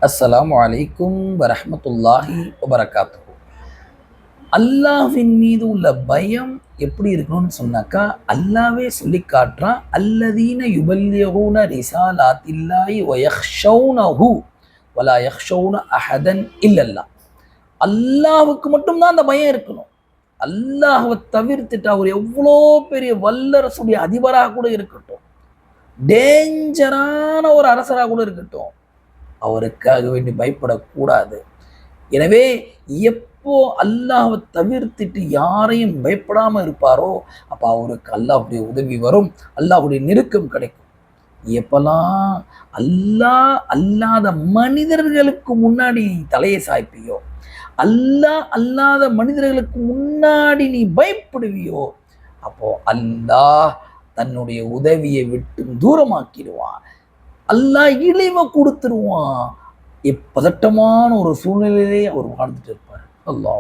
அஸ்ஸலாமு அலைக்கும் வரஹ்மத்துல்லாஹி வபரகாத்துஹு. அல்லாஹ்வின் மீது உள்ள பயம் எப்படி இருக்கணும்னு சொன்னாக்கா, அல்லாஹ்வே சொல்லி காட்டுறான். அல்லதீன யுபல்லிகூன ரிசாலாத்தில்லாஹி வ யக்ஷௌனஹு வலா யக்ஷௌன அஹதன் இல்லல்லாஹ். அல்லாஹ்வுக்கு மட்டும்தான் அந்த பயம் இருக்கணும். அல்லாஹ்வை தவிர்த்துட்டு அவர் எவ்வளோ பெரிய வல்லரசுடைய அதிபராக கூட இருக்கட்டும், டேஞ்சரான ஒரு அரசராக கூட இருக்கட்டும், அவருக்காக வேண்டி பயப்படக்கூடாது. எனவே எப்போ அல்லாஹ்வை தவிர்த்துட்டு யாரையும் பயப்படாம இருப்பாரோ, அப்ப அவருக்கு அல்லாஹ்வுடைய உதவி வரும், அல்லாஹ்வுடைய நெருக்கம் கிடைக்கும். எப்பெல்லாம் அல்லாஹ் அல்லாத மனிதர்களுக்கு முன்னாடி நீ தலையை சாய்ப்பியோ, அல்லாஹ் அல்லாத மனிதர்களுக்கு முன்னாடி நீ பயப்படுவியோ, அப்போ அல்லாஹ் தன்னுடைய உதவியை விட்டு தூரமாக்கிடுவான். அல்லாஹ் இழிவை கொடுத்துருவான். பதட்டமான ஒரு சூழ்நிலையிலே அவர் வாழ்ந்துட்டு இருப்பார். அல்லாஹ்